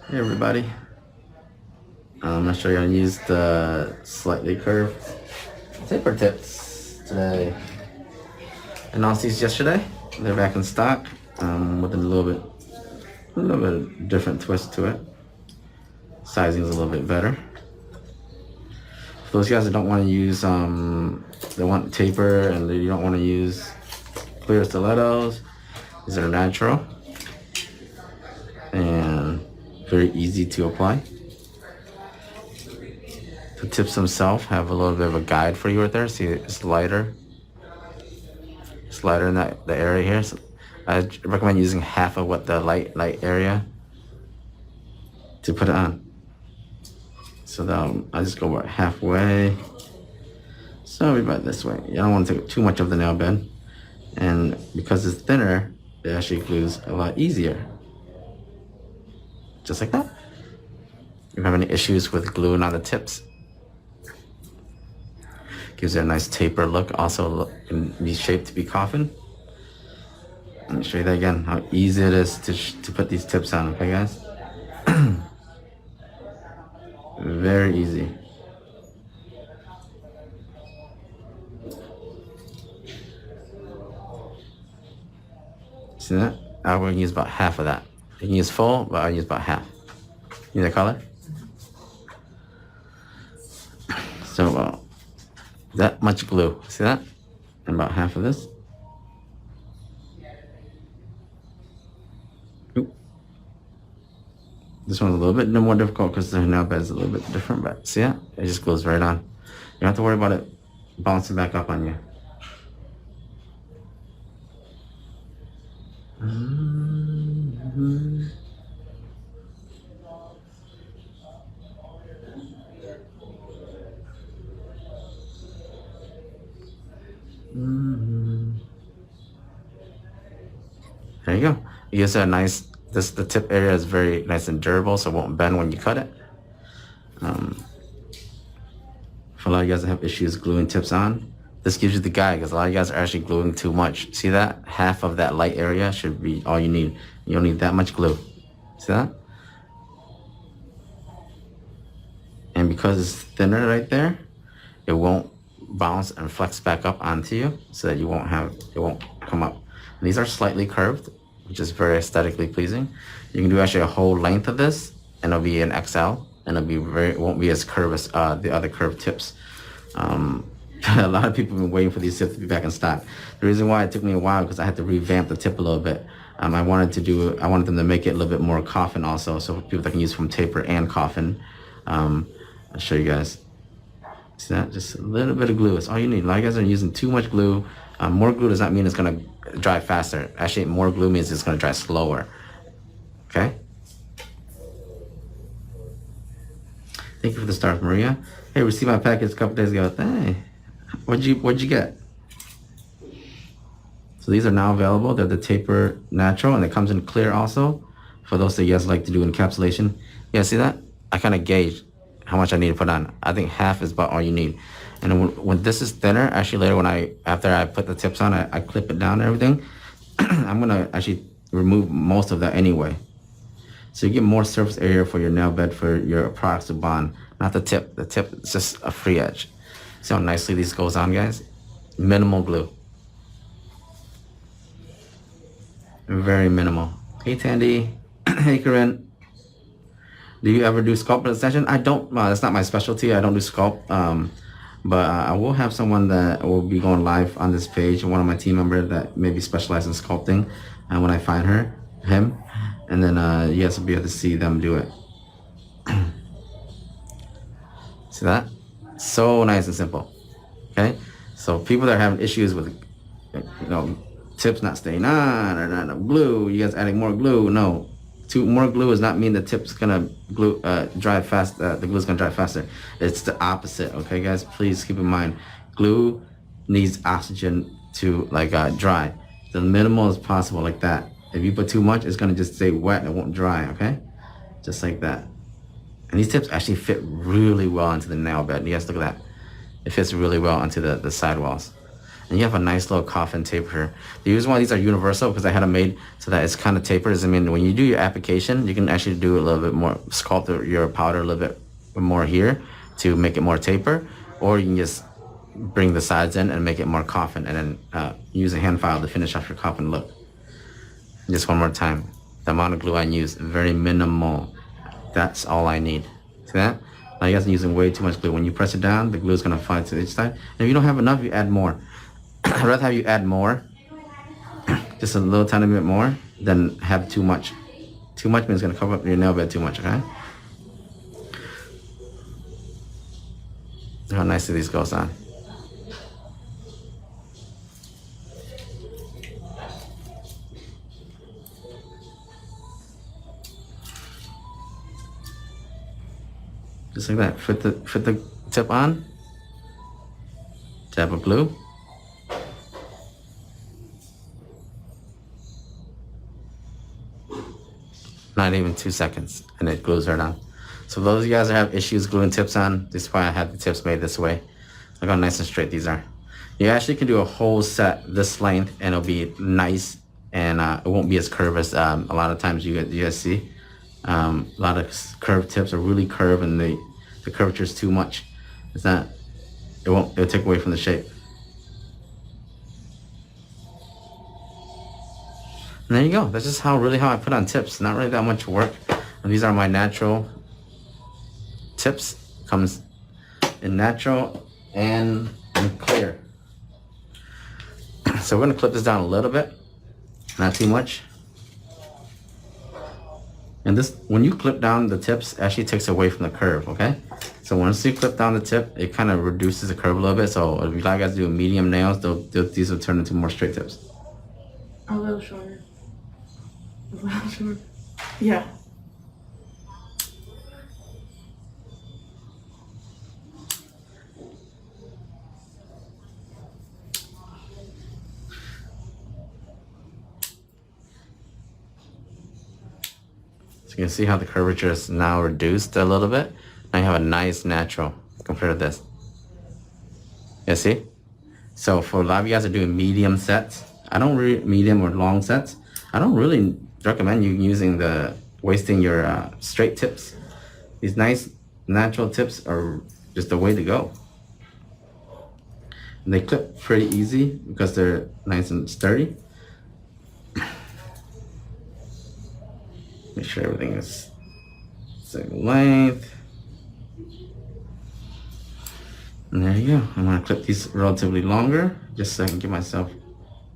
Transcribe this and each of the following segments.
Hey everybody, I'm going to show you how to use the slightly curved taper tips today. I announced these yesterday. They're back in stock with a little bit different twist to it. Sizing is a little bit better. For those guys that don't want to use, they want taper and you don't want to use clear stilettos, these are natural and very easy to apply. The tips themselves have a little bit of a guide for you right there. See, it's lighter. It's lighter in the area here. So I recommend using half of what the light area to put it on. So then I just go about halfway. So about this way. You don't want to take too much of the nail bed. And because it's thinner, it actually glues a lot easier. Just like that. If you have any issues with gluing on the tips, gives it a nice taper look. Also can be shaped to be coffin. Let me show you that again, how easy it is to put these tips on, okay guys? Very easy. See that? I'm going to use about half of that. You can use full, but I'll use about half. See that color? So about that much glue. See that? And about half of this. Oop. This one's a little bit more difficult because the nail bed is a little bit different, but see that? It just glues right on. You don't have to worry about it bouncing back up on you. There you go. You use a nice, the tip area is very nice and durable, so it won't bend when you cut it. For a lot of you guys that have issues gluing tips on, this gives you the guide, because a lot of you guys are actually gluing too much. See that? Half of that light area should be all you need. You don't need that much glue. See that? And because it's thinner right there, it won't bounce and flex back up onto you, so that it won't come up. And these are slightly curved, which is very aesthetically pleasing. You can do actually a whole length of this, and it'll be an XL, and it won't be as curved as the other curved tips. A lot of people have been waiting for these tips to be back in stock. The reason why it took me a while, because I had to revamp the tip a little bit. I wanted them to make it a little bit more coffin also, so people that can use from taper and coffin. I'll show you guys. See that? Just a little bit of glue. It's all you need. A lot of you guys are using too much glue. More glue does not mean it's gonna dry faster. Actually, more glue means it's gonna dry slower. Okay? Thank you for the stars, Maria. Hey, received my package a couple days ago. Hey, what'd you get? So these are now available. They're the taper natural, and it comes in clear also. For those that you guys like to do encapsulation. Yeah, see that? I kind of gauge how much I need to put on. I think half is about all you need. And when this is thinner, actually later after I put the tips on, I clip it down and everything, I'm gonna actually remove most of that anyway. So you get more surface area for your nail bed for your products to bond, not the tip. The tip is just a free edge. See how nicely this goes on, guys? Minimal glue. Very minimal. Hey, Tandy. Hey, Corinne. Do you ever do sculpt extension? I don't. That's not my specialty. I don't do sculpt. But I will have someone that will be going live on this page, one of my team members that maybe specializes in sculpting. And when I find him, and then you guys will be able to see them do it. See that? So nice and simple. Okay. So people that are having issues with, tips not staying on or not enough glue. You guys adding more glue? No, more glue does not mean the tip's gonna dry fast. The glue's gonna dry faster. It's the opposite. Okay, guys, please keep in mind, glue needs oxygen to dry. The minimal as possible, like that. If you put too much, it's gonna just stay wet and it won't dry. Okay, just like that. And these tips actually fit really well into the nail bed. You guys look at that. It fits really well onto the sidewalls. And you have a nice little coffin taper here. The reason why these are universal, because I had them made so that it's kind of tapered. I mean, when you do your application, you can actually do a little bit more, sculpt your powder a little bit more here to make it more taper. Or you can just bring the sides in and make it more coffin, and then use a hand file to finish off your coffin look. Just one more time. The amount of glue I use, very minimal. That's all I need. See that? Now you guys are using way too much glue. When you press it down, the glue is going to fly to each side. And if you don't have enough, you add more. I'd rather have you add more, just a little tiny bit more, than have too much. Too much means it's going to cover up your nail bed too much, okay? Look how nicely these goes on. Just like that. Fit the tip on. Dab of glue. Not even 2 seconds, and it glues right on. So those of you guys that have issues gluing tips on, this is why I had the tips made this way. Look how nice and straight these are. You actually can do a whole set this length, and it'll be nice, and it won't be as curved as a lot of times you guys see. A lot of curved tips are really curved, and the curvature is too much. It's not. It'll take away from the shape. And there you go. That's just how I put on tips. Not really that much work. And these are my natural tips. Comes in natural and in clear. So we're gonna clip this down a little bit, not too much. And this, when you clip down the tips, it actually takes away from the curve. Okay. So once you clip down the tip, it kind of reduces the curve a little bit. So if you guys do medium nails, these will turn into more straight tips. A little shorter. A little shorter. Yeah. So you can see how the curvature is now reduced a little bit. Now you have a nice natural compared to this. You see? So for a lot of you guys are doing medium sets, medium or long sets, I don't really recommend you wasting your straight tips. These nice natural tips are just the way to go. And they clip pretty easy because they're nice and sturdy. Make sure everything is same length. And there you go. I'm gonna clip these relatively longer, just so I can give myself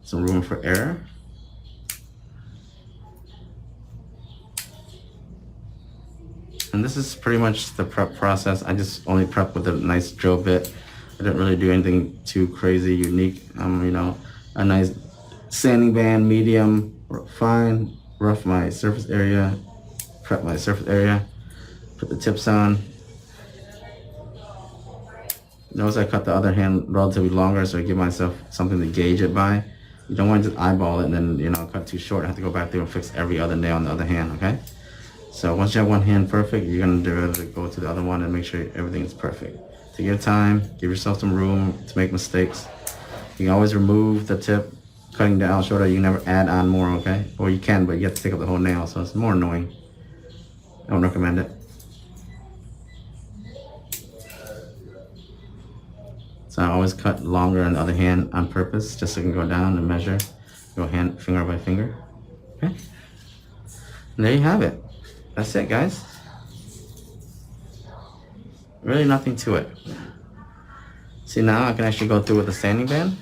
some room for error. And this is pretty much the prep process. I just only prep with a nice drill bit. I didn't really do anything too crazy, unique. A nice sanding band, medium, fine, rough my surface area, prep my surface area, put the tips on. Notice I cut the other hand relatively longer, so I give myself something to gauge it by. You don't want to just eyeball it and then, cut too short. I have to go back through and fix every other nail on the other hand, okay? So once you have one hand perfect, you're gonna go to the other one and make sure everything is perfect. Take your time, give yourself some room to make mistakes. You can always remove the tip, cutting down shorter. You never add on more, okay? Or you can, but you have to take up the whole nail, so it's more annoying. I don't recommend it. So I always cut longer on the other hand on purpose, just so I can go down and measure, go finger by finger. Okay? And there you have it. That's it, guys. Really nothing to it. See, now I can actually go through with the sanding band.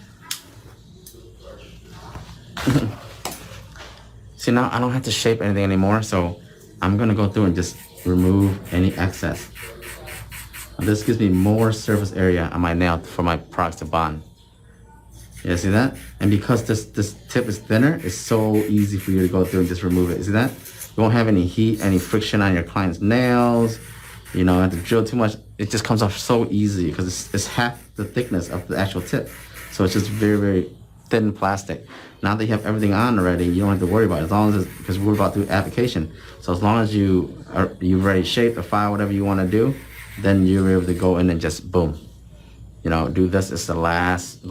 See, now I don't have to shape anything anymore, so I'm gonna go through and just remove any excess. This gives me more surface area on my nail for my products to bond. Yeah, see that? And because this tip is thinner, it's so easy for you to go through and just remove it. See that? You won't have any heat, any friction on your client's nails. You know, have to drill too much. It just comes off so easy because it's half the thickness of the actual tip. So it's just very, very thin plastic. Now that you have everything on already, you don't have to worry about it. As long as it's, because we're about to do application. So as long as you've already shaped or filed whatever you want to do, then you're able to go in and just boom. You know, do this. It's the last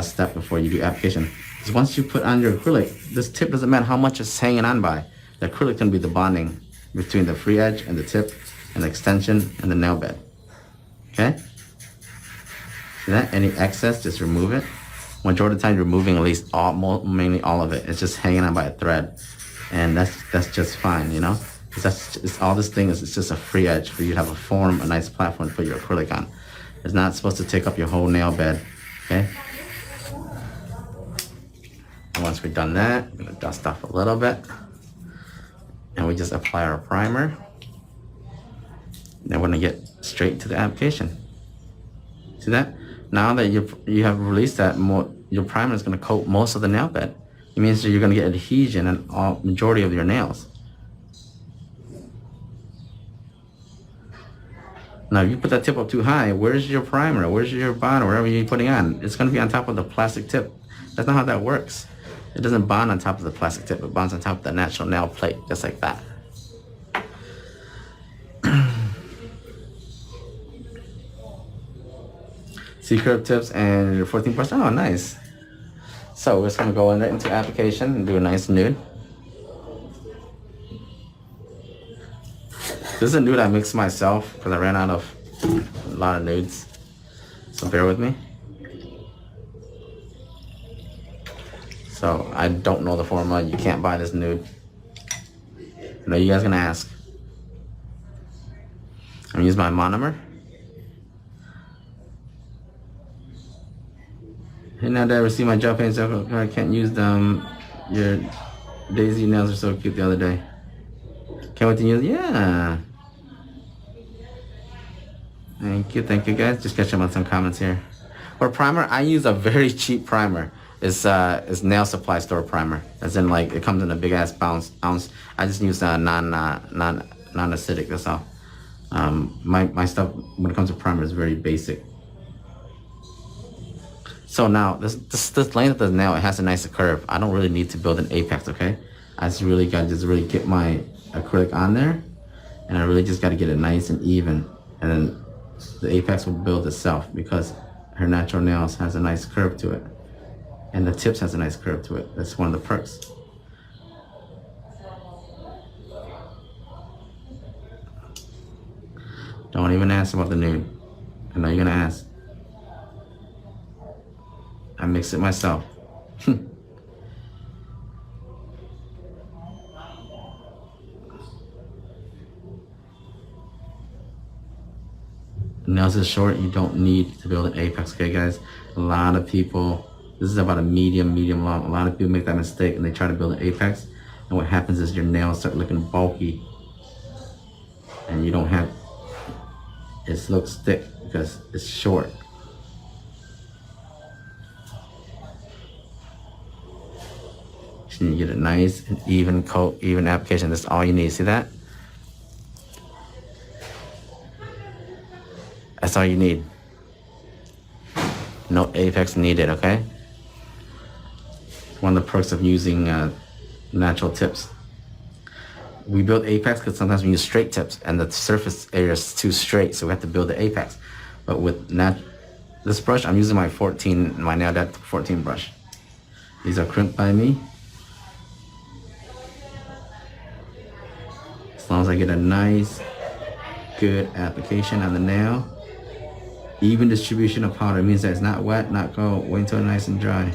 step before you do application. Because once you put on your acrylic, this tip doesn't matter how much it's hanging on by. The acrylic can be the bonding between the free edge and the tip and the extension and the nail bed. Okay? See that? Any excess, just remove it. Majority of the time, you're removing at least mainly all of it. It's just hanging on by a thread, and that's just fine, you know. Because it's all this thing is. It's just a free edge for you to have a nice platform to put your acrylic on. It's not supposed to take up your whole nail bed. Okay. And once we've done that, I'm gonna dust off a little bit, and we just apply our primer. Then we're gonna get straight to the application. See that? Now that you have released that, your primer is going to coat most of the nail bed. It means that you're going to get adhesion in all majority of your nails. Now, if you put that tip up too high, where's your primer? Where's your bond or whatever you're putting on? It's going to be on top of the plastic tip. That's not how that works. It doesn't bond on top of the plastic tip. It bonds on top of the natural nail plate, just like that. C-curve tips and your 14 brush. Oh, nice. So we're just gonna go right into application and do a nice nude. This is a nude I mixed myself because I ran out of a lot of nudes. So bear with me. So I don't know the formula. You can't buy this nude. I know you guys are gonna ask. I'm gonna use my monomer. Hey, now that I received my gel paints, I can't use them. Your daisy nails are so cute the other day. Can't wait to use them. Yeah. Thank you guys. Just catching up on some comments here. For primer, I use a very cheap primer. It's nail supply store primer. As in, like, it comes in a big ass ounce. I just use non-acidic. That's all. My stuff when it comes to primer is very basic. So now, this length of the nail, it has a nicer curve. I don't really need to build an apex, okay? I just really got to get my acrylic on there, and I really just got to get it nice and even, and then the apex will build itself because her natural nails has a nice curve to it, and the tips has a nice curve to it. That's one of the perks. Don't even ask about the nude. I know you're gonna ask. I mix it myself. Nails is short, you don't need to build an apex, okay guys? A lot of people, this is about a medium long. A lot of people make that mistake and they try to build an apex, and what happens is your nails start looking bulky and you don't have, it looks thick because it's short. You get a nice and even coat, even application. That's all you need. See that? That's all you need. No apex needed, okay? One of the perks of using natural tips. We build apex because sometimes we use straight tips and the surface area is too straight, so we have to build the apex. But with this brush, I'm using my nail depth 14 brush. These are crimped by me. As long as I get a nice, good application on the nail. Even distribution of powder means that it's not wet, not cold. Wait until it's nice and dry.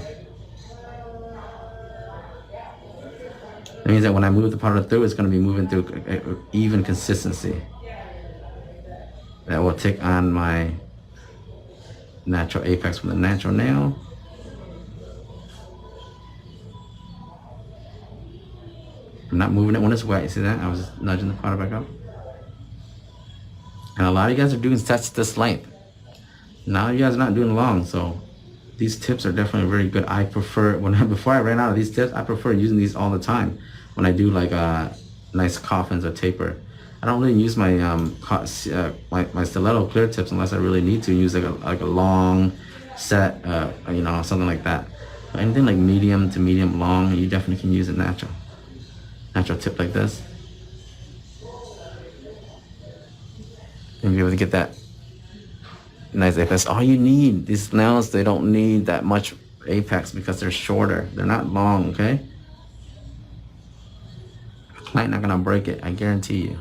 That means that when I move the powder through, it's going to be moving through even consistency. That will take on my natural apex from the natural nail. I'm not moving it when it's wet. You see that? I was just nudging the powder back up. And a lot of you guys are doing sets this length. Now you guys are not doing long, so these tips are definitely very good. I prefer before I ran out of these tips, I prefer using these all the time when I do like nice coffins or taper. I don't really use my my stiletto clear tips unless I really need to use like a long set, you know, something like that. But anything like medium to medium long, you definitely can use a natural tip like this. And be able to get that nice apex. All you need, these nails, they don't need that much apex because they're shorter. They're not long, okay? I'm not gonna break it, I guarantee you.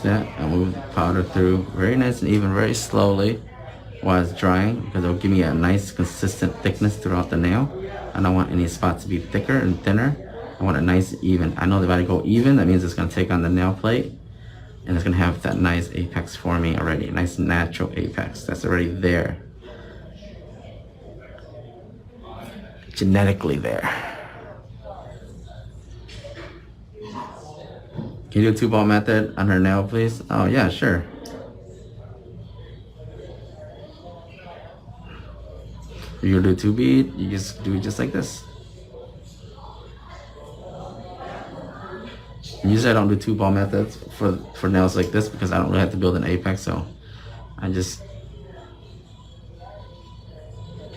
That I move the powder through very nice and even, very slowly while it's drying, because it'll give me a nice consistent thickness throughout the nail. I don't want any spots to be thicker and thinner. I want it nice and even. I know that if I go even, that means it's going to take on the nail plate and it's going to have that nice apex for me already, a nice natural apex that's already there, genetically there. Can you do a 2-ball method on her nail, please? Oh, yeah, sure. If you do 2 bead, you just do it just like this. Usually I don't do 2-ball methods for nails like this because I don't really have to build an apex, so I just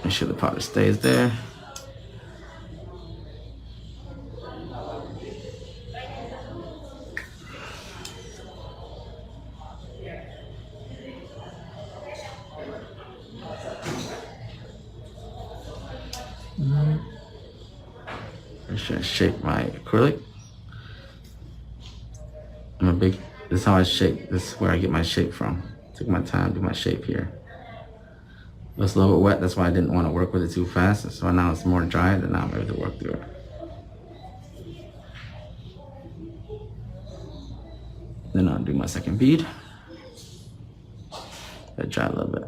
make sure the powder stays there. I'm just gonna shape my acrylic. This is how I shape. This is where I get my shape from. Took my time to do my shape here. It was a little bit wet, that's why I didn't want to work with it too fast. So now it's more dry, then now I'm able to work through it. Then I'll do my second bead. Let it dry a little bit.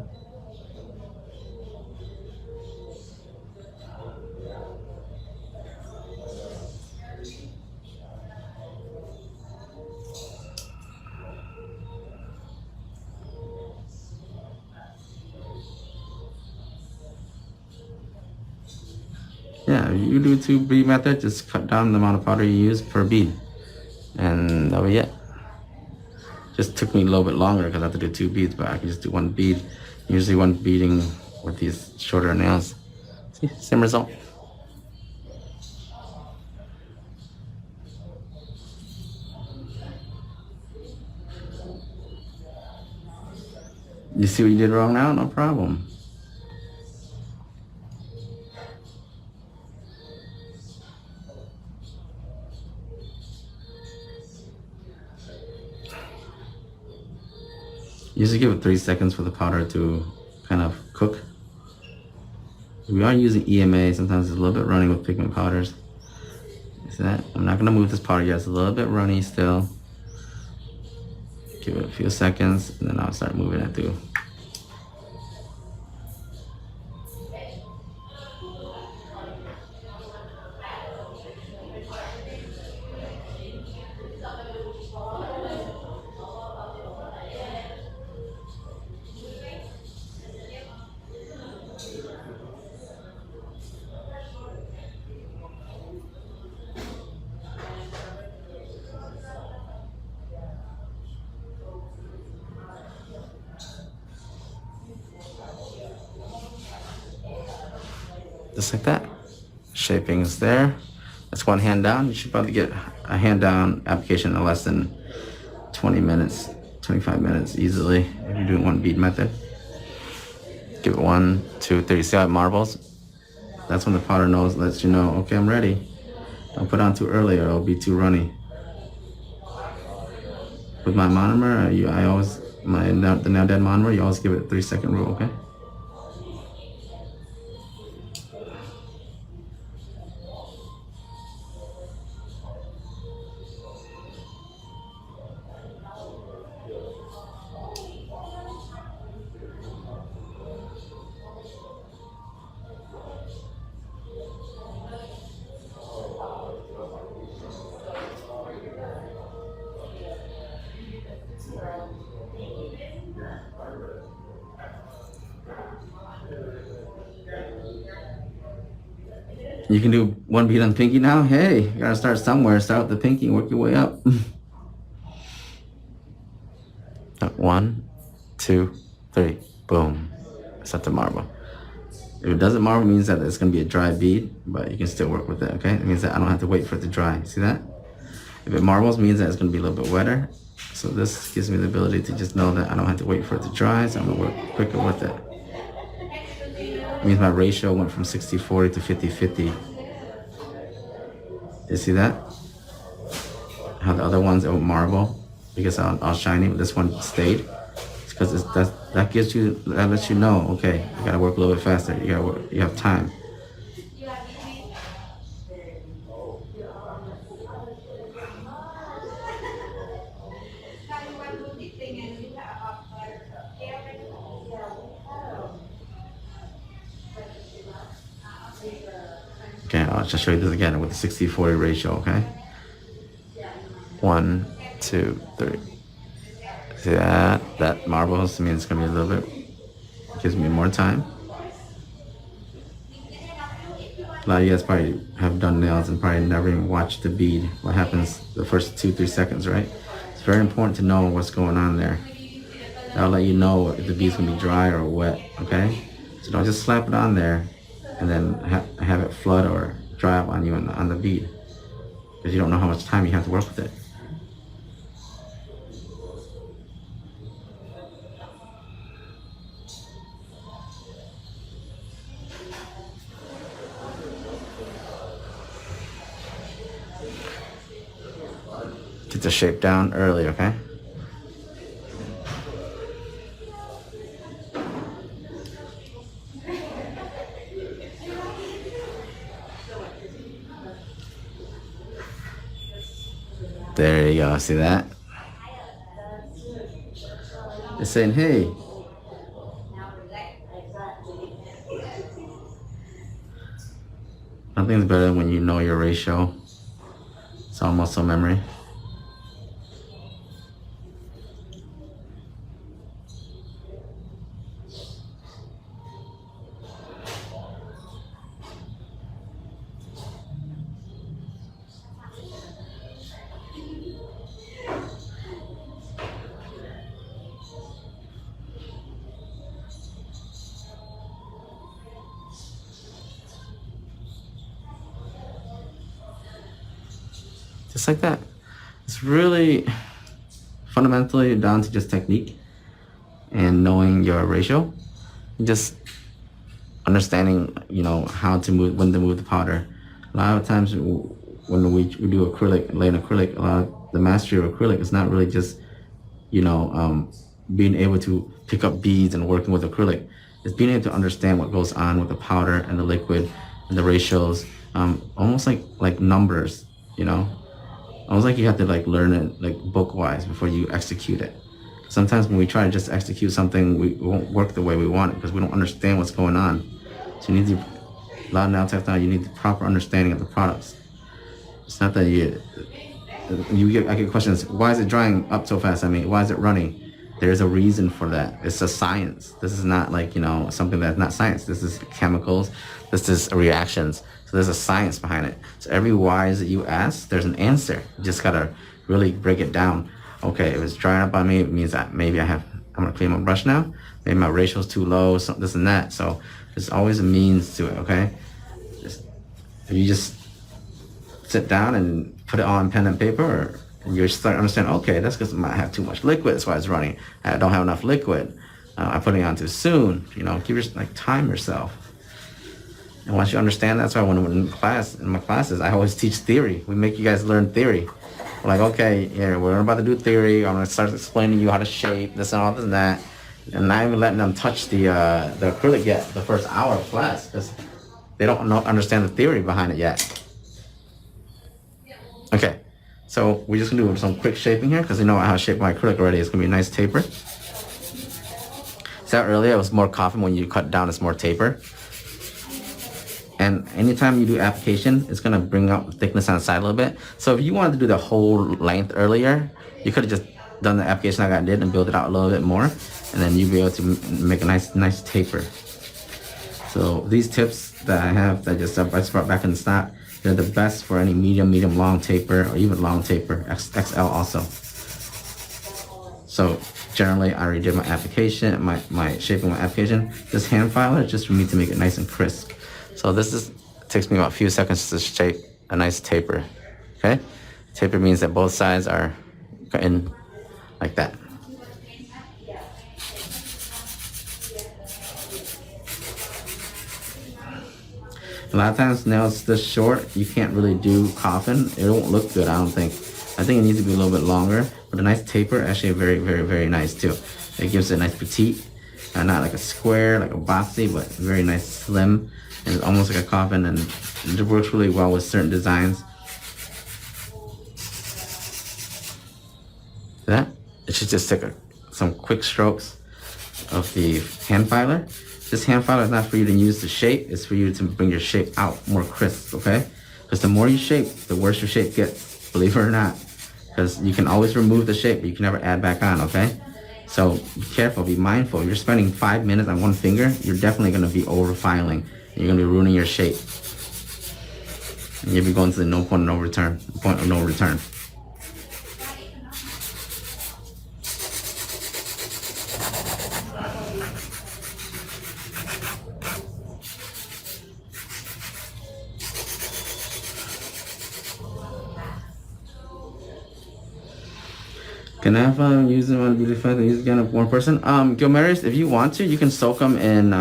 Yeah, if you do 2 bead method, just cut down the amount of powder you use per bead. And that'll be it. Just took me a little bit longer because I have to do 2 beads, but I can just do 1 bead. Usually 1 beading with these shorter nails. See, same result. You see what you did wrong now? No problem. Usually give it 3 seconds for the powder to kind of cook. We are using EMA, sometimes it's a little bit runny with pigment powders. See that? I'm not gonna move this powder yet, it's a little bit runny still. Give it a few seconds, and then I'll start moving it through. Just like that. Shaping is there. That's 1 hand down. You should probably get a hand down application in less than 20 minutes, 25 minutes easily if you're doing 1 bead method. Give it 1, 2, 3. See how it marbles? That's when the powder lets you know, okay, I'm ready. Don't put on too early or it'll be too runny. With my monomer, the nail dead monomer, you always give it a 3-second rule, okay? You can do one bead on the pinky now. Hey, you gotta start somewhere. Start with the pinky and work your way up. 1, 2, 3, boom. Set the marble. If it doesn't marble, it means that it's gonna be a dry bead, but you can still work with it, okay? It means that I don't have to wait for it to dry. See that? If it marbles, it means that it's gonna be a little bit wetter. So this gives me the ability to just know that I don't have to wait for it to dry, so I'm gonna work quicker with it. It means my ratio went from 60-40 to 50-50. You see that? How the other ones, it would marble because I'll shiny, but this one stayed. It's because that gives you, that lets you know, okay, you gotta work a little bit faster. You gotta work, you have time. Okay, I'll just show you this again with the 60-40 ratio, okay? 1, 2, 3. See that? That marbles, I mean, it's gonna be a little bit, gives me more time. A lot of you guys probably have done nails and probably never even watched the bead. What happens the first 2-3 seconds, right? It's very important to know what's going on there. That'll let you know if the bead's gonna be dry or wet, okay? So don't just slap it on there and then have it flood or dry up on you on the bead, because you don't know how much time you have to work with it. Get the shape down early, okay? There you go, see that? It's saying, hey. Nothing's better when you know your ratio. It's all muscle memory. Just like that. It's really fundamentally down to just technique and knowing your ratio, and just understanding, you know, how to move, when to move the powder. A lot of times when we do acrylic, lay in acrylic, a lot of the mastery of acrylic is not really just, you know, being able to pick up beads and working with acrylic. It's being able to understand what goes on with the powder and the liquid and the ratios, almost like numbers, you know. Almost like you have to like learn it like book-wise before you execute it. Sometimes when we try to just execute something, we won't work the way we want it because we don't understand what's going on. So you need to, a lot of nail techs now, you need the proper understanding of the products. It's not that I get questions, why is it drying up so fast? I mean, why is it running? There's a reason for that. It's a science. This is not like, you know, something that's not science. This is chemicals. This is reactions. So there's a science behind it. So every why that you ask, there's an answer. You just gotta really break it down. Okay, if it's drying up on me, it means that maybe I'm gonna clean my brush now. Maybe my ratio's too low, so this and that. So there's always a means to it, okay? If you just sit down and put it all on pen and paper, and you start understanding, okay, that's because I might have too much liquid, that's why it's running. I don't have enough liquid. I'm putting it on too soon. You know, time yourself. And once you understand, that's why when in my classes, I always teach theory. We make you guys learn theory. We're like, okay, yeah, we're about to do theory. I'm gonna start explaining you how to shape this and all this and that, and not even letting them touch the acrylic yet. The first hour of class, because they don't understand the theory behind it yet. Okay, so we're just gonna do some quick shaping here because you know how to shape my acrylic already. It's gonna be a nice taper. See how earlier it was more coffin, when you cut down, it's more taper. And anytime you do application, it's gonna bring up thickness on the side a little bit. So if you wanted to do the whole length earlier, you could have just done the application like I did and build it out a little bit more, and then you'd be able to make a nice taper. So these tips that I have that I just brought back in stock, they're the best for any medium, long taper, or even long taper, XL also. So generally, I already did my application, my shaping my application. This hand filer just for me to make it nice and crisp. So this takes me about a few seconds to shape a nice taper. Okay, taper means that both sides are in like that. A lot of times nails this short, you can't really do coffin. It won't look good, I don't think. I think it needs to be a little bit longer, but a nice taper actually very nice too. It gives it a nice petite, not like a square, like a boxy, but very nice slim, and it's almost like a coffin, and it works really well with certain designs. That it should just take some quick strokes of the hand filer. This hand filer is not for you to use to shape, it's for you to bring your shape out more crisp, okay? Because the more you shape, the worse your shape gets, believe it or not. Because you can always remove the shape, but you can never add back on, okay? So be careful, be mindful. If you're spending 5 minutes on one finger, you're definitely gonna be over-filing. You're gonna be ruining your shape. And you'll be going to the point of no return. Can I have use them on beauty fans and use again of one person? Gilmaris, if you want to, you can soak them in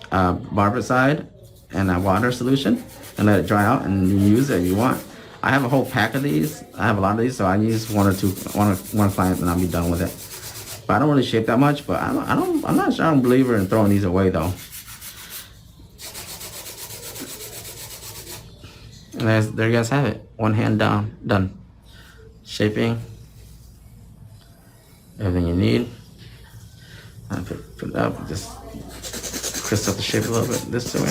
barbicide and a water solution and let it dry out and you use it if you want. I have a whole pack of these. I have a lot of these, so I use one client and I'll be done with it. But I don't really shape that much, but I'm not sure I'm a believer in throwing these away though. And there you guys have it. One hand down, done. Shaping. Everything you need. I put it up, just crisp up the shape a little bit this way.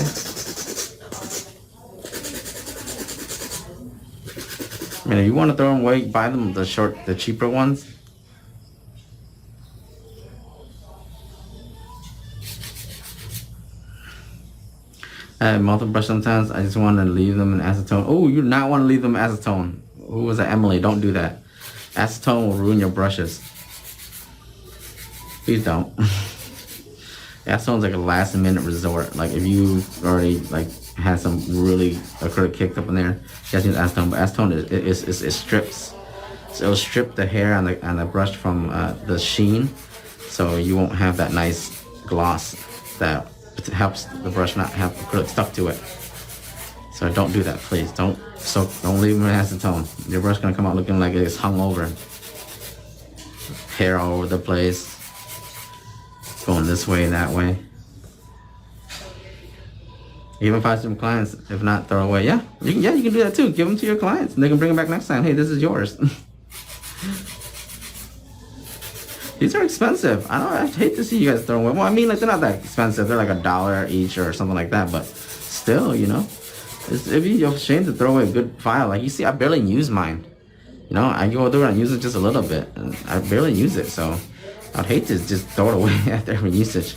I mean, if you want to throw them away, buy them the cheaper ones. I have multiple brush sometimes. I just want to leave them in acetone. Oh, you do not want to leave them in acetone. Who was that? Emily, don't do that. Acetone will ruin your brushes. Please don't. Acetone's like a last minute resort. Like if you already like had some really acrylic kicked up in there, you guys use acetone. But acetone it strips. So it'll strip the hair on the brush from the sheen, so you won't have that nice gloss that helps the brush not have acrylic stuck to it. So don't do that, please. Don't leave them in acetone. Your brush gonna come out looking like it's hung over. Hair all over the place. Going this way, that way. Even find some clients, if not throw away. Yeah, you can do that too. Give them to your clients and they can bring them back next time. Hey, this is yours. These are expensive. I hate to see you guys throw away. Well, I mean, like they're not that expensive. They're like $1 each or something like that. But still, you know, it'd be a shame to throw away a good file. Like you see, I barely use mine. You know, I go through it and use it just a little bit, and I barely use it. So I'd hate to just throw it away after every usage.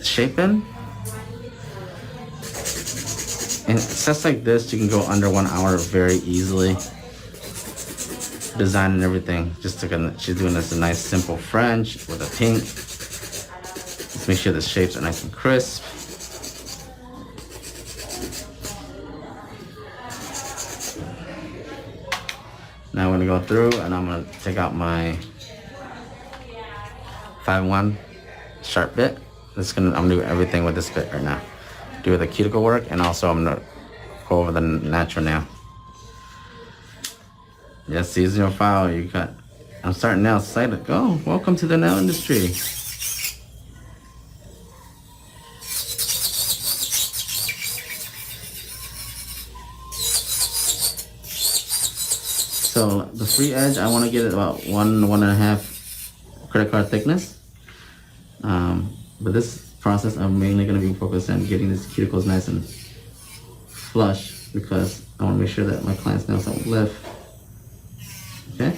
Shape in. And sets like this, you can go under 1 hour very easily. Design and everything. She's doing this a nice simple French with a pink. Let's make sure the shapes are nice and crisp. Now I'm gonna go through and I'm gonna take out my 5-in-1 sharp bit. I'm gonna do everything with this bit right now. Do the cuticle work, and also I'm gonna go over the natural nail. Yes, seasonal file. You got. I'm starting now. Excited. Go. Welcome to the nail industry. So the free edge, I want to get it about 1.5 credit card thickness. But this process, I'm mainly going to be focused on getting these cuticles nice and flush because I want to make sure that my client's nails don't lift. Okay.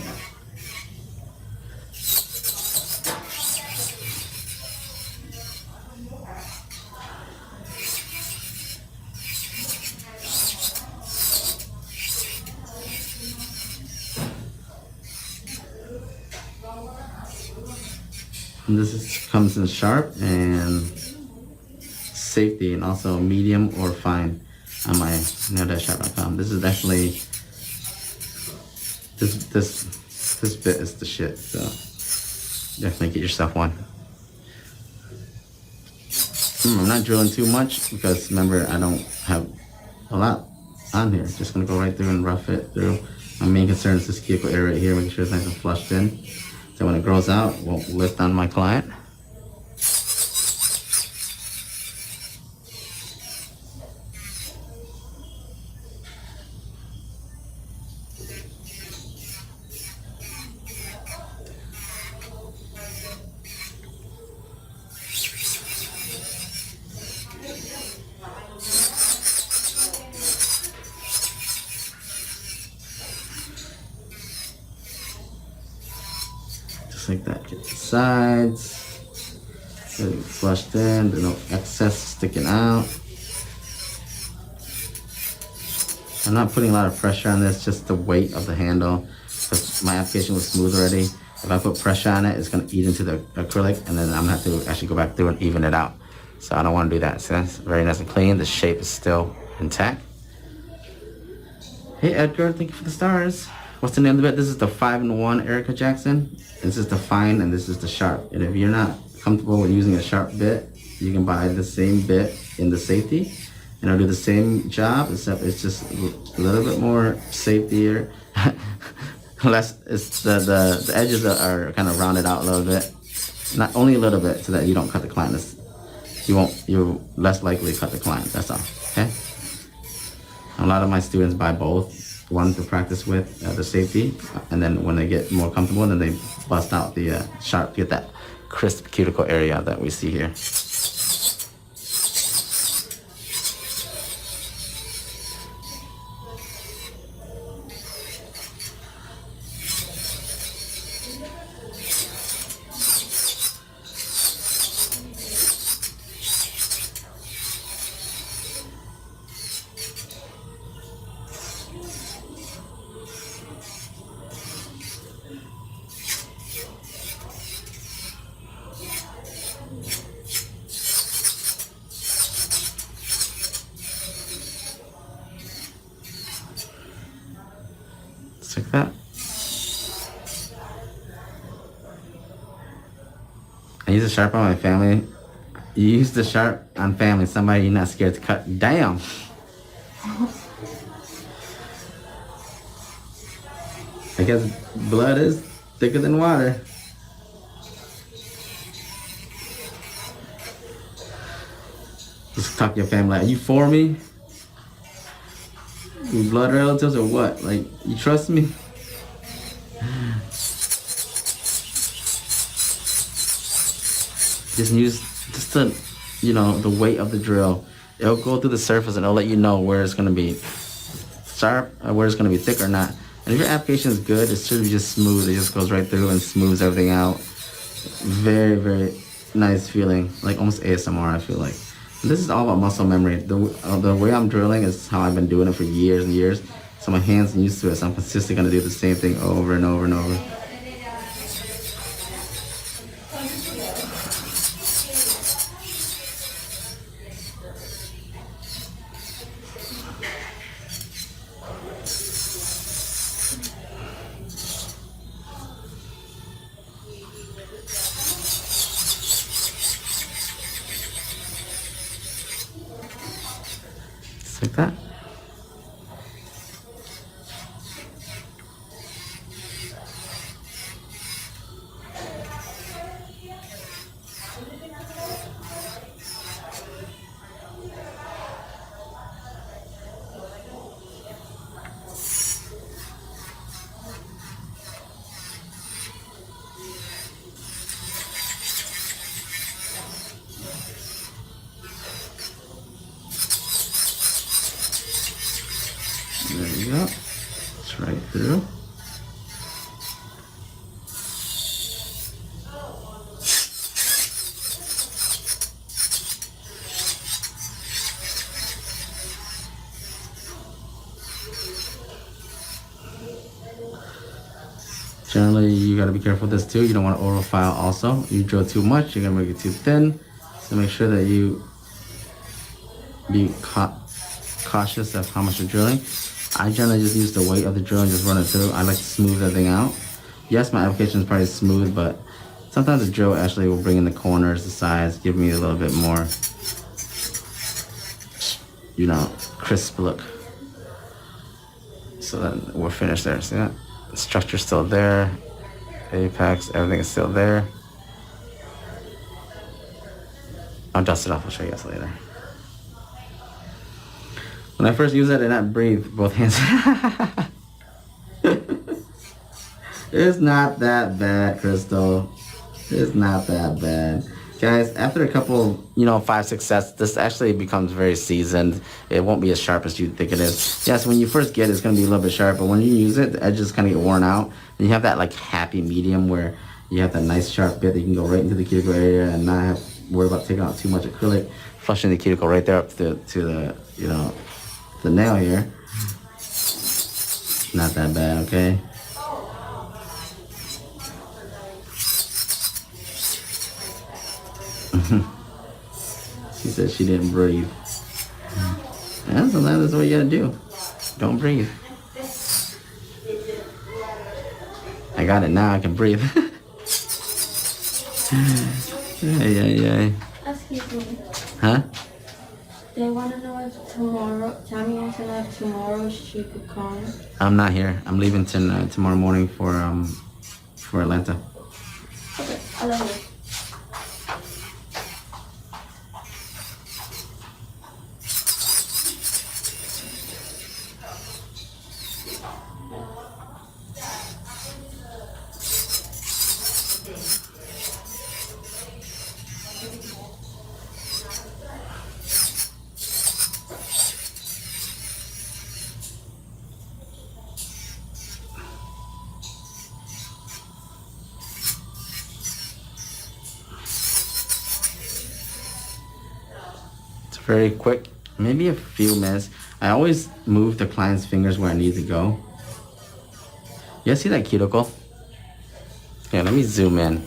And comes in sharp and safety, and also medium or fine on my nail-sharp.com. This is definitely this bit is the shit. So definitely get yourself one. I'm not drilling too much because remember I don't have a lot on here. Just gonna go right through and rough it through. My main concern is this cuticle area right here, making sure it's nice and flushed in. So when it grows out, it won't lift on my client. Like that, get the sides, get it flushed in, there's no excess sticking out. I'm not putting a lot of pressure on this, just the weight of the handle, because my application was smooth already. If I put pressure on it, it's gonna eat into the acrylic, and then I'm gonna have to actually go back through and even it out. So I don't wanna do that. So that's very nice and clean. The shape is still intact. Hey Edgar, thank you for the stars. What's the name of the bit? This is the 5-in-1 Erica Jackson. This is the fine and this is the sharp. And if you're not comfortable with using a sharp bit, you can buy the same bit in the safety. And it'll do the same job, except it's just a little bit more safetier. Less, it's the edges are kind of rounded out a little bit. Not only a little bit, so that you don't cut the client. You're less likely to cut the client, that's all, okay? A lot of my students buy both. One to practice with the safety, and then when they get more comfortable, then they bust out the sharp, get that crisp cuticle area that we see here. Just like that. I use the sharp on my family. You use the sharp on family, somebody you're not scared to cut. Damn! I guess blood is thicker than water. Just talk to your family like, are you for me? You blood relatives or what? Like, you trust me? Just use the weight of the drill. It'll go through the surface and it'll let you know where it's gonna be sharp or where it's gonna be thick or not. And if your application is good, it should be just smooth. It just goes right through and smooths everything out. Very, very nice feeling, like almost ASMR, I feel like. And this is all about muscle memory. The way I'm drilling is how I've been doing it for years and years. So my hands are used to it, so I'm consistently gonna do the same thing over and over and over. Like that. Generally, you gotta be careful with this too. You don't want to overfile also. You drill too much, you're gonna make it too thin. So make sure that you be cautious of how much you're drilling. I generally just use the weight of the drill and just run it through. I like to smooth everything out. Yes, my application is probably smooth, but sometimes the drill actually will bring in the corners, the sides, give me a little bit more, you know, crisp look. So then we're finished there. See that? The structure's still there. Apex, everything is still there. I'll dust it off. I'll show you guys later. When I first used it, I did not breathe both hands. It's not that bad, Crystal. It's not that bad. Guys, after a couple, 5, 6 sets, this actually becomes very seasoned. It won't be as sharp as you think it is. Yes, when you first get it, it's going to be a little bit sharp, but when you use it, the edges kind of get worn out. And you have that like happy medium where you have that nice sharp bit that you can go right into the cuticle area and not have to worry about taking out too much acrylic, flushing the cuticle right there up to the, the nail here. Not that bad, okay? She said she didn't breathe. Yeah, sometimes that's what you gotta do. Don't breathe. I got it now, I can breathe. Yeah. Excuse me. Huh? They want to know if tomorrow, Tammy wants to know if tomorrow she could come. I'm not here. I'm leaving tomorrow morning for Atlanta. Okay, I love you. Very quick, maybe a few minutes. I always move the client's fingers where I need to go. You guys see that cuticle? Yeah, let me zoom in.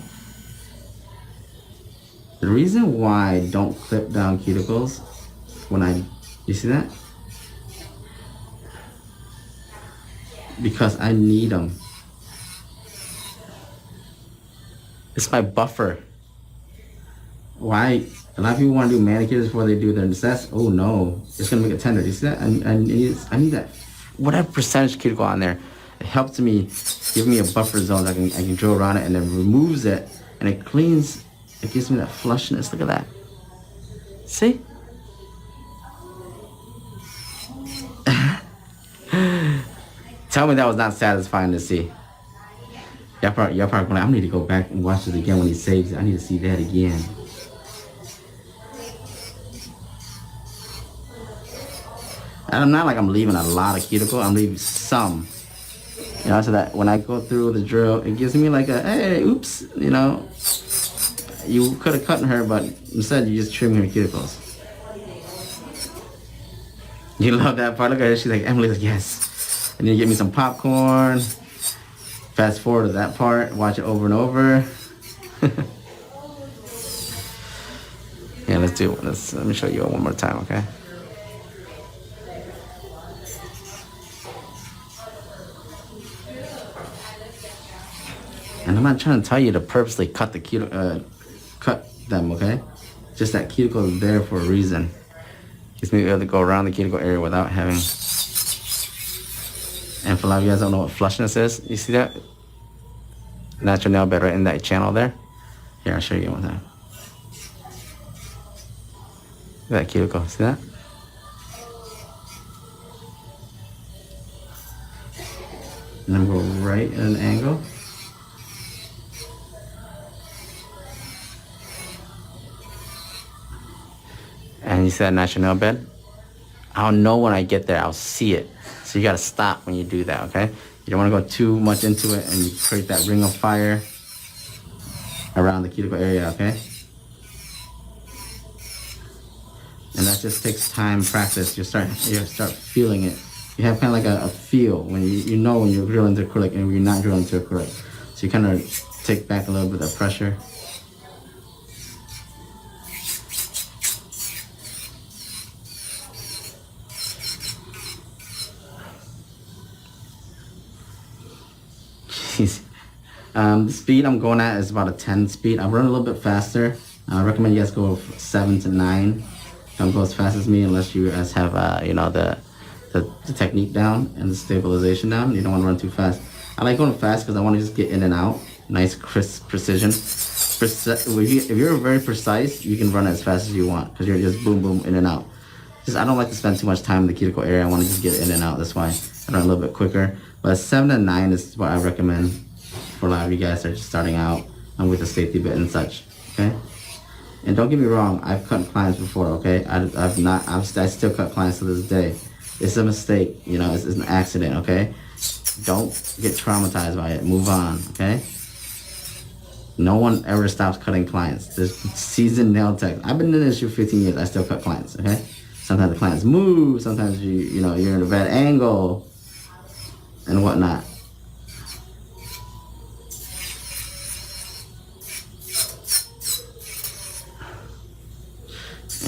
The reason why I don't clip down cuticles you see that? Because I need them. It's my buffer. Why? A lot of people want to do manicures before they do their necessities. Oh no, it's gonna make it tender. You see that? I need that whatever percentage cuticle on there. It helps me, give me a buffer zone that I can drill around it, and then removes it, and it cleans. It gives me that flushness. Look at that. See? Tell me that was not satisfying to see. Y'all probably going, I need to go back and watch it again when he saves it. I need to see that again. And I'm not like I'm leaving a lot of cuticle. I'm leaving some. So that when I go through the drill, it gives me like a, hey, oops, you could have cut her, but instead you just trim her cuticles. You love that part? Look at her. She's like, Emily's like, yes. And then you get me some popcorn. Fast forward to that part. Watch it over and over. Yeah, let's do it. Let me show you one more time, okay? And I'm not trying to tell you to purposely cut cut them, okay? Just that cuticle is there for a reason. Gives me able to go around the cuticle area without having. And for a lot of you guys don't know what flushness is, you see that? Natural nail bed right in that channel there. Here, I'll show you one time. Look at that cuticle, see that? And then go right at an angle. And you see that natural nail bed? I'll know when I get there, I'll see it. So you gotta stop when you do that, okay? You don't wanna go too much into it and you create that ring of fire around the cuticle area, okay? And that just takes time, practice. You start feeling it. You have kind of like a feel when you know when you're drilling into acrylic and when you're not drilling into acrylic. So you kind of take back a little bit of pressure. Jeez. The speed I'm going at is about a 10 speed. I run a little bit faster. I recommend you guys go 7 to 9. Don't go as fast as me unless you guys have, you know, the technique down and the stabilization down. You don't want to run too fast. I like going fast because I want to just get in and out. Nice, crisp precision. If you're very precise, you can run as fast as you want because you're just boom, boom, in and out. I don't like to spend too much time in the cuticle area. I want to just get in and out. That's why I run a little bit quicker. But 7 to 9 is what I recommend for a lot of you guys that are just starting out and with a safety bit and such. Okay. And don't get me wrong, I've cut clients before. Okay, I still cut clients to this day. It's a mistake, you know. It's an accident. Okay. Don't get traumatized by it. Move on. Okay. No one ever stops cutting clients. There's seasoned nail techs. I've been in this for 15 years. I still cut clients. Okay. Sometimes the clients move. Sometimes you know you're in a bad angle and whatnot.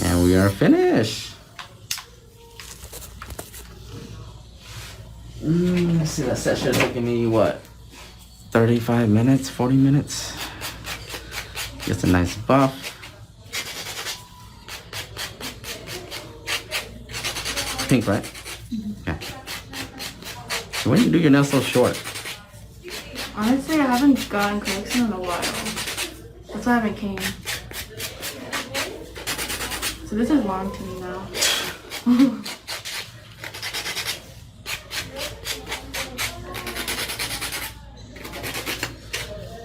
And we are finished. Let's see, that set should have taken me what? 35 minutes, 40 minutes. Just a nice buff. Pink, right? Mm-hmm. Okay. So when do you do your nails so short? Honestly, I haven't gotten cracks in a while. That's why I haven't came. So this is long to me now.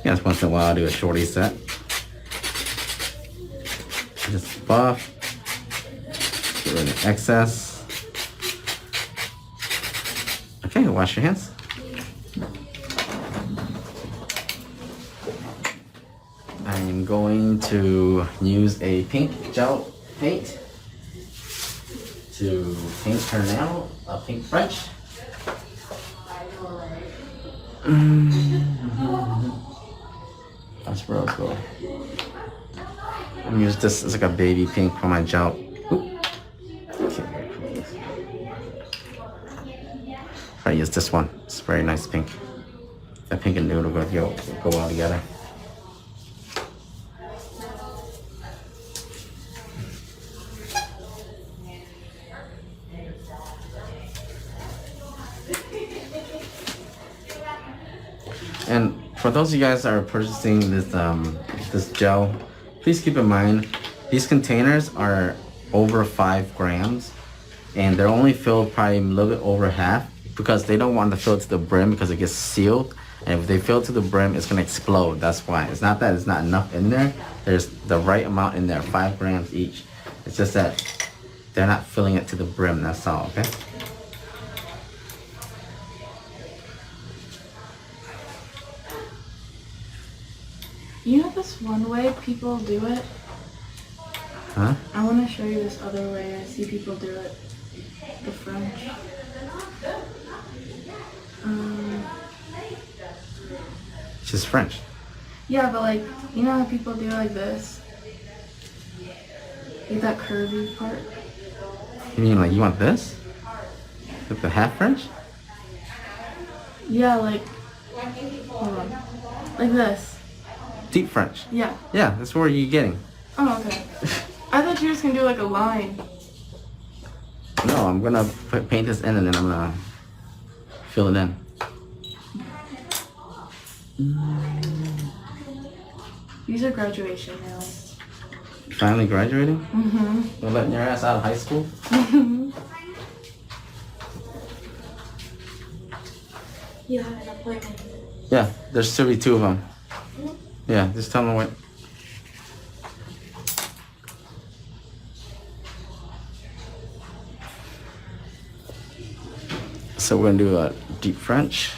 Yes, once in a while I do a shorty set. Just buff. Get rid of excess. Okay, wash your hands. I'm going to use a pink gel paint to paint her nail, a pink French. That's rose gold. I'm gonna use this as like a baby pink for my gel. Oop. Okay. I use this one. It's a very nice pink. That pink and nude will go well together. And for those of you guys that are purchasing this gel, please keep in mind these containers are over 5 grams, and they're only filled probably a little bit over half because they don't want to fill it to the brim because it gets sealed. And if they fill it to the brim, it's gonna explode. That's why. It's not that it's not enough in there. There's the right amount in there, 5 grams each. It's just that they're not filling it to the brim. That's all. Okay. You know this one way people do it? Huh? I want to show you this other way I see people do it. The French. It's just French. Yeah, but like, you know how people do it like this? Like that curvy part? You mean like you want this? Like the half French? Yeah, like, hold on. Like this. Deep French. Yeah. Yeah, that's where you're getting. Oh, okay. I thought you were just gonna do like a line. No, I'm gonna paint this in and then I'm gonna fill it in. These are graduation nails. Finally graduating? Mm-hmm. You're letting your ass out of high school? Mm-hmm. You have an appointment. Yeah, there's should be 2 of them. Yeah, just tell them what. So we're gonna do a deep French.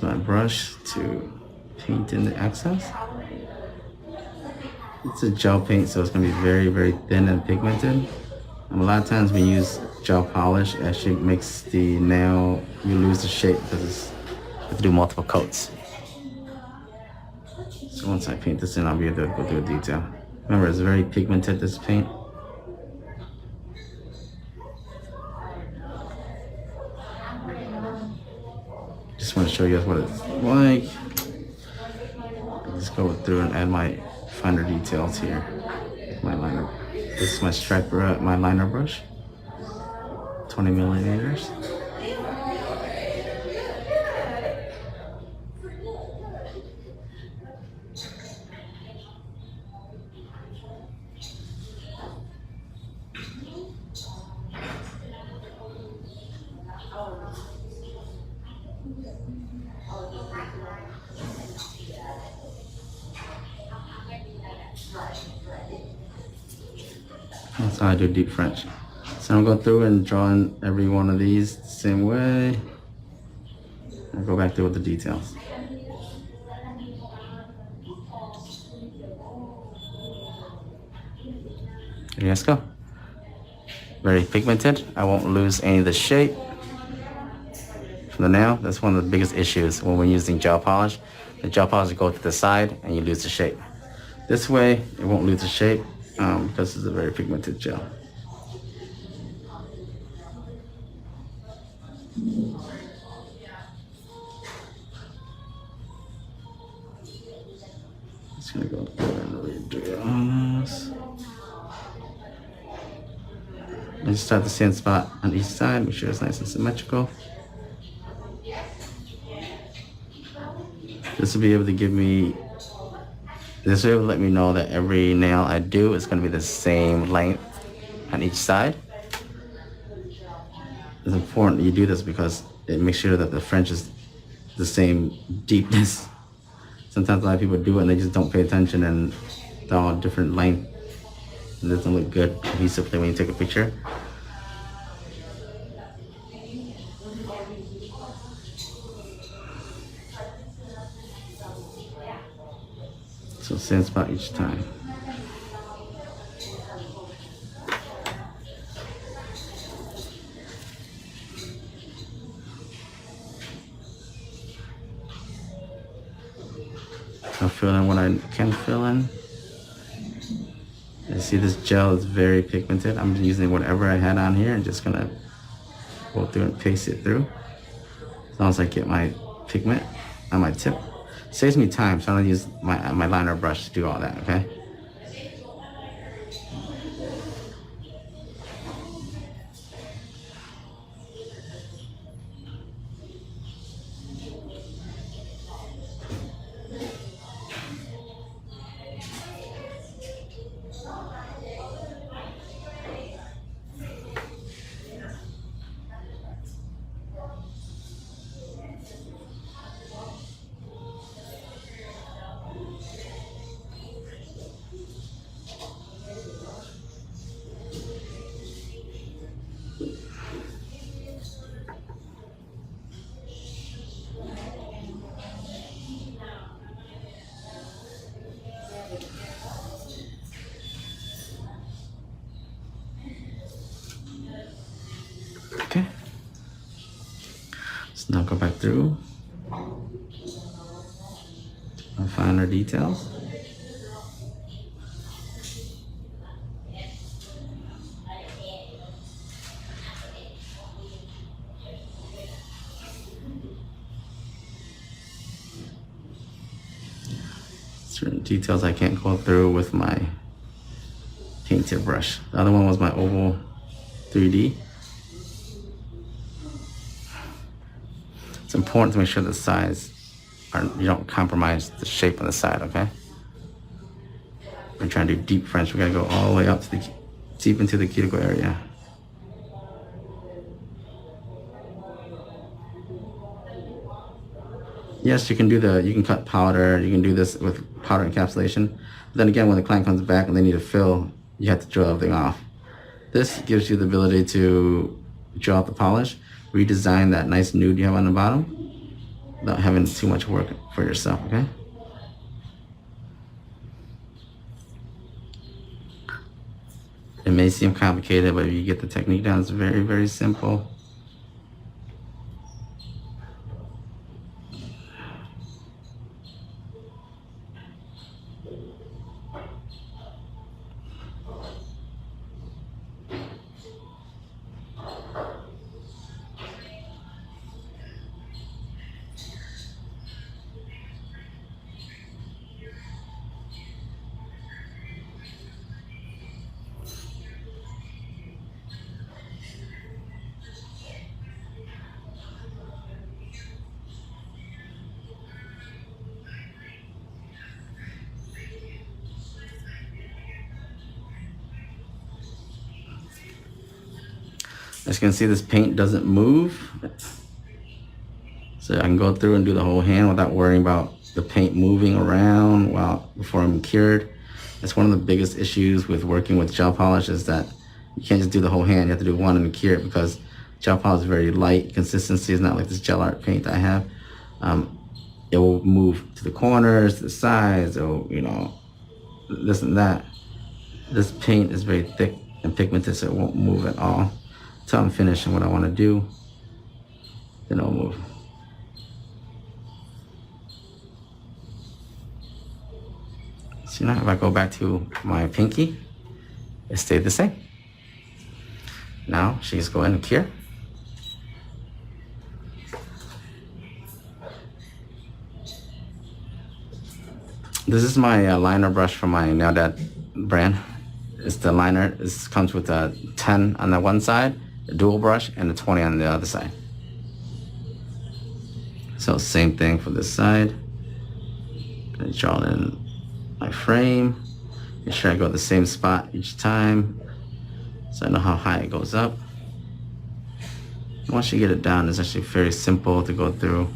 Use my brush to paint in the excess. It's a gel paint, so it's going to be very, very thin and pigmented. And a lot of times when you use gel polish, it actually makes the nail, you lose the shape because you have to do multiple coats. So once I paint this in, I'll be able to go through the detail. Remember, it's very pigmented, this paint. Just want to show you guys what it's like. Just go through and add my finer details here. My liner. This is my striper, my liner brush. 20 millimeters. That's how I do deep French. So I'm going to go through and draw in every one of these the same way. I'll go back through with the details. Here you guys go. Very pigmented. I won't lose any of the shape from the nail. That's one of the biggest issues when we're using gel polish. The gel polish will go to the side and you lose the shape. This way, it won't lose the shape because it's a very pigmented gel. Just gonna go through and redo this. I just start the same spot on each side, make sure it's nice and symmetrical. This will be able to give me, this will let me know that every nail I do is going to be the same length on each side. It's important that you do this because it makes sure that the French is the same deepness. Sometimes a lot of people do it and they just don't pay attention and they're all different length. It doesn't look good cohesively when you take a picture. So same spot each time. I'll fill in what I can fill in. You see this gel is very pigmented. I'm just using whatever I had on here and just gonna go through and paste it through. As long as I get my pigment on my tip. Saves me time, so I'm gonna use my liner brush to do all that, okay? Okay. So now go back through my finer details. Certain details I can't go through with my paint tip brush. The other one was my oval 3D. It's important to make sure the sides you don't compromise the shape on the side, okay? We're trying to do deep French. We gotta go all the way up to the deep into the cuticle area. Yes, you can cut powder, you can do this with powder encapsulation. But then again, when the client comes back and they need to fill, you have to drill everything off. This gives you the ability to drill out the polish, redesign that nice nude you have on the bottom, without having too much work for yourself, okay? It may seem complicated, but if you get the technique down, it's very, very simple. As you can see, this paint doesn't move. So I can go through and do the whole hand without worrying about the paint moving around before I'm cured. That's one of the biggest issues with working with gel polish, is that you can't just do the whole hand. You have to do one and cure it, because gel polish is very light. Consistency is not like this gel art paint that I have. It will move to the corners, to the sides, or this and that. This paint is very thick and pigmented, so it won't move at all until I'm finished and what I want to do. Then it'll move. So now if I go back to my pinky, it stayed the same. Now she's going to cure. This is my liner brush from my Nail Dad brand. It's the liner. This comes with a 10 on the one side, a dual brush, and a 20 on the other side. So same thing for this side. Gonna draw in my frame. Make sure I go to the same spot each time, so I know how high it goes up. Once you get it down, it's actually very simple to go through.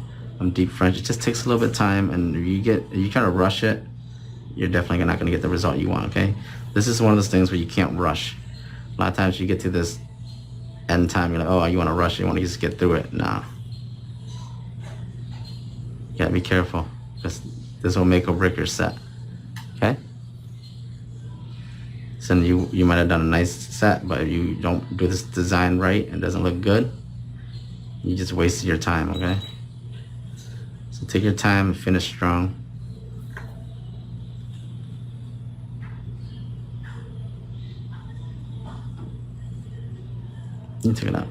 Deep French. It just takes a little bit of time, and if you try to rush it, you're definitely not going to get the result you want, okay? This is one of those things where you can't rush. A lot of times you get to this end time, you're like, oh, you want to rush it, you want to just get through it. Nah. You gotta be careful, because this will make or break your set, okay? So you might have done a nice set, but if you don't do this design right and it doesn't look good, you just wasted your time, okay? So take your time and finish strong. You take it out.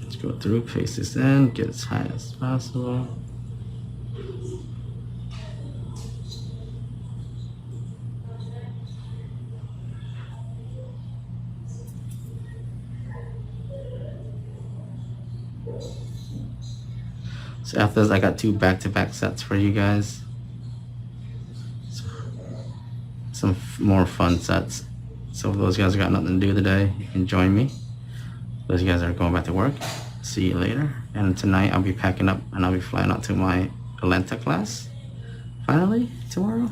Let's go through, paste this in, get as high as possible. So after this, I got 2 back-to-back sets for you guys. Some more fun sets. So if those guys got nothing to do today, you can join me. Those guys are going back to work. See you later. And tonight I'll be packing up and I'll be flying out to my Atlanta class. Finally, tomorrow.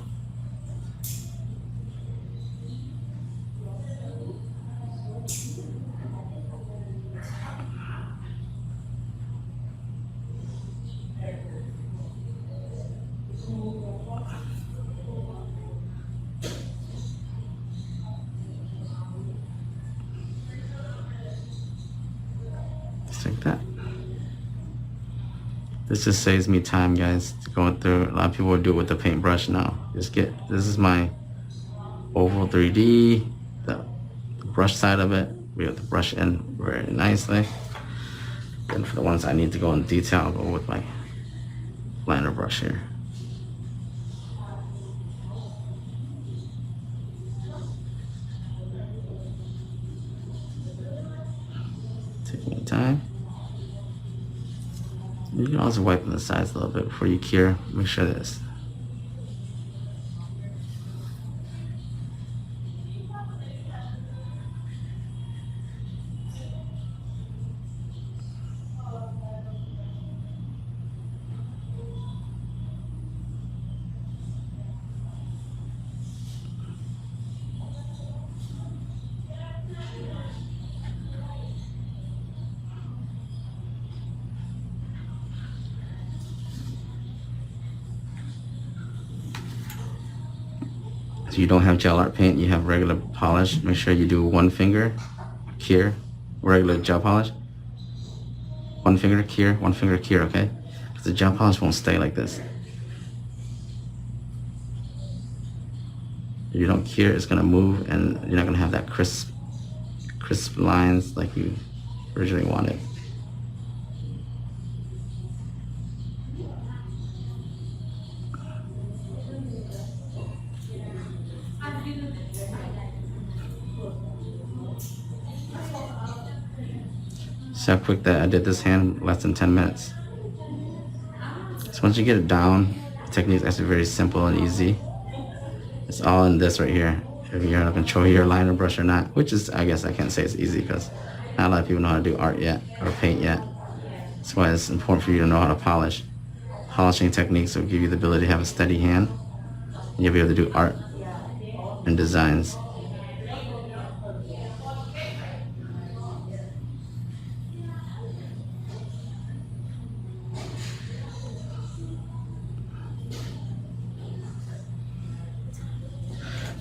Just like that. This just saves me time, guys, going through. A lot of people do it with the paintbrush now. This is my oval 3D, the brush side of it. We have to brush in very nicely. Then for the ones I need to go in detail, I'll go with my liner brush here. Take my time. You can also wipe on the sides a little bit before you cure. Make sure this. If you don't have gel art paint, you have regular polish, make sure you do one finger cure, regular gel polish. One finger cure, okay? Because the gel polish won't stay like this. If you don't cure, it's gonna move and you're not gonna have that crisp lines like you originally wanted. See how quick that I did this hand, less than 10 minutes. So once you get it down, the technique is actually very simple and easy. It's all in this right here. If you're gonna control your liner brush or not, which is, I guess I can't say it's easy because not a lot of people know how to do art yet or paint yet. That's why it's important for you to know how to polish. Polishing techniques will give you the ability to have a steady hand, and you'll be able to do art and designs.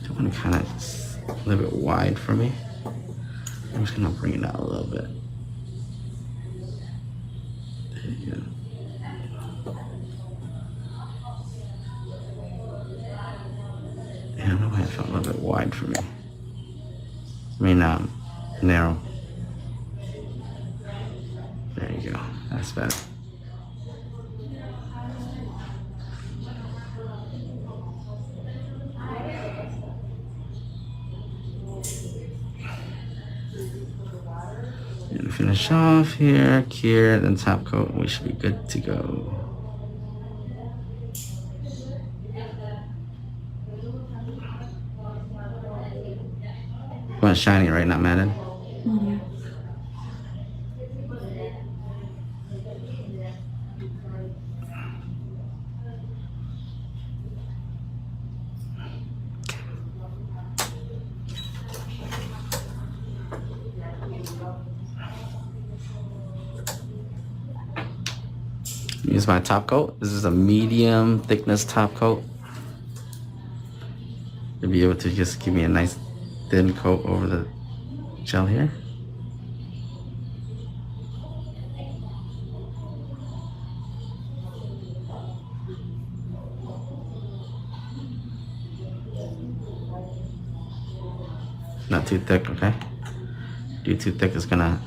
I want to kind of a little bit wide for me. I'm just gonna bring it out a little bit. There you go. Yeah, I don't know why it felt a little bit wide for me. I mean, narrow. There you go. That's better. And finish off here, cure, then top coat, and we should be good to go. You want shiny, right? Not matted? Mm-hmm. Use my top coat. This is a medium thickness top coat. You'll be able to just give me a nice thin coat over the gel here. Not too thick, okay? Do too thick, it's gonna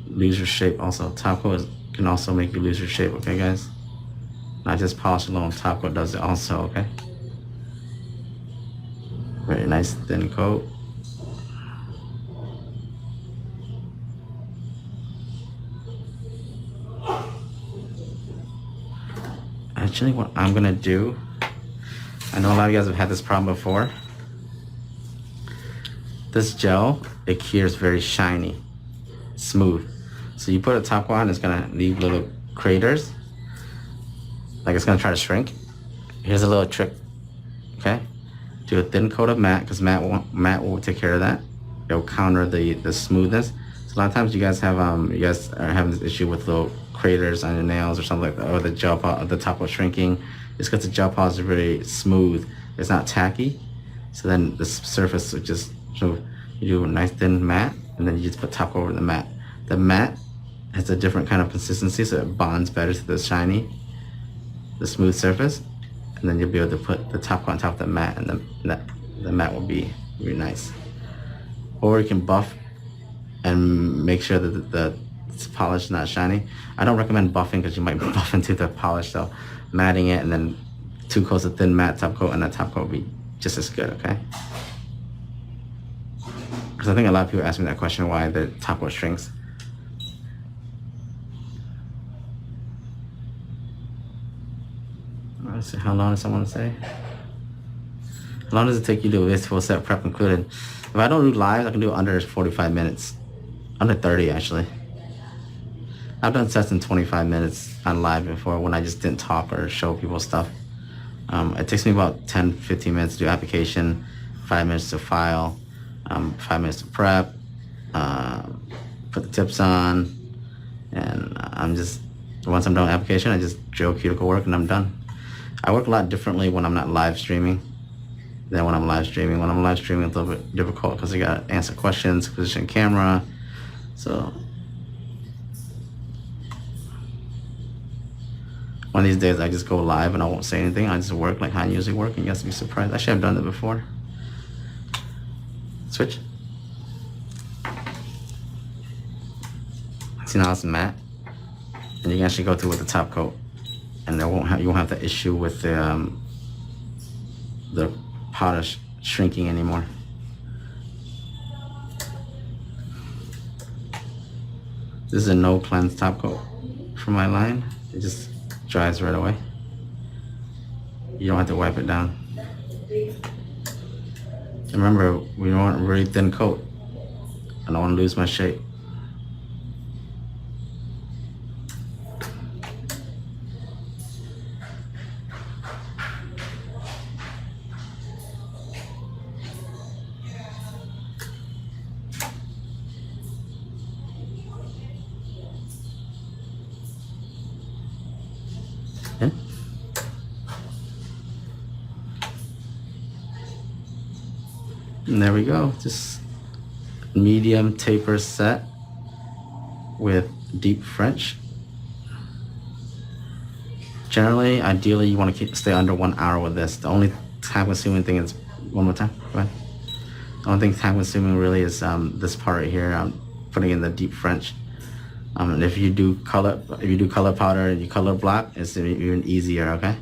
lose your shape. Also, top coat can also make you lose your shape, okay guys? Not just polish alone, top coat does it also, okay? Very nice thin coat. Actually, what I'm gonna do, I know a lot of you guys have had this problem before. This gel, it cures very shiny, smooth. So you put a top coat on, it's gonna leave little craters, like it's gonna try to shrink. Here's a little trick, okay? Do a thin coat of matte, because matte will take care of that. It'll counter the smoothness. So a lot of times you guys are having this issue with little craters on your nails or something like that, or the top coat shrinking. It's because the gel polish is very smooth. It's not tacky. So then the surface will just, so you do a nice thin matte, and then you just put top coat over the matte. The matte has a different kind of consistency, so it bonds better to the smooth surface, and then you'll be able to put the top coat on top of the matte, and the matte will be really nice. Or you can buff and make sure that the polish is not shiny. I don't recommend buffing because you might buff into the polish, so matting it and then 2 coats of thin matte top coat, and that top coat will be just as good, okay? Because I think a lot of people ask me that question, why the top coat shrinks. Let's see, how long does someone say? How long does it take you to do this full set prep included? If I don't do live, I can do under 45 minutes. Under 30 actually. I've done sets in 25 minutes on live before when I just didn't talk or show people stuff. It takes me about 10-15 minutes to do application, 5 minutes to file, 5 minutes to prep, put the tips on, and once I'm done with application, I just drill cuticle work and I'm done. I work a lot differently when I'm not live streaming than when I'm live streaming. When I'm live streaming, it's a little bit difficult because I gotta answer questions, position camera. So one of these days I just go live and I won't say anything. I just work like how I usually work, and you guys will be surprised. Actually, I've done it before. Switch. See now it's matte, and you can actually go through with the top coat, and you won't have the issue with the powder shrinking anymore. This is a no cleanse top coat for my line. It just dries right away. You don't have to wipe it down. And remember, we want a really thin coat. I don't want to lose my shape. Yeah. And there we go. Just medium taper set with deep French. Generally, ideally, you want to stay under 1 hour with this. The only time-consuming thing is, one more time, go ahead. The only thing time-consuming really is this part right here. I'm putting in the deep French. And if you do color powder and you color block, it's even easier. Okay.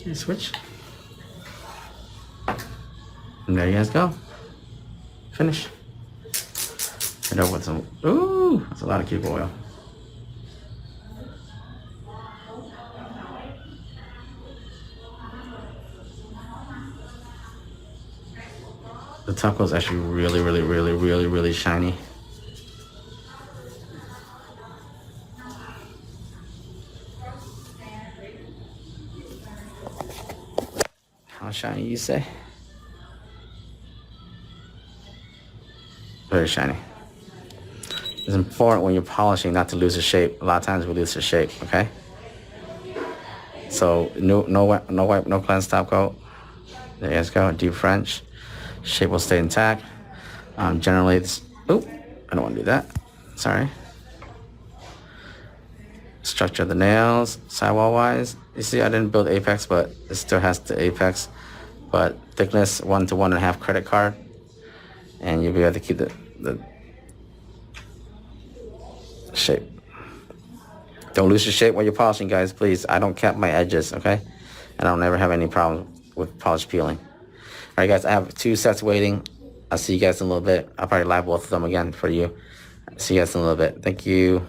Okay, switch. And there you guys go. Finish. Hit over with some. Ooh, that's a lot of cube oil. The top coat is actually really shiny. How shiny you say? Very shiny. It's important when you're polishing not to lose the shape. A lot of times we lose the shape, okay? So no cleanse top coat. There you guys go, deep French. Shape will stay intact. Generally it's, oh, I don't want to do that. Sorry. Structure of the nails, sidewall wise. You see I didn't build apex, but it still has the apex. But thickness 1 to 1.5 credit card. And you'll be able to keep the shape. Don't lose your shape while you're polishing, guys, please. I don't cap my edges, okay? And I'll never have any problem with polish peeling. All right, guys, I have 2 sets waiting. I'll see you guys in a little bit. I'll probably live both of them again for you. See you guys in a little bit. Thank you.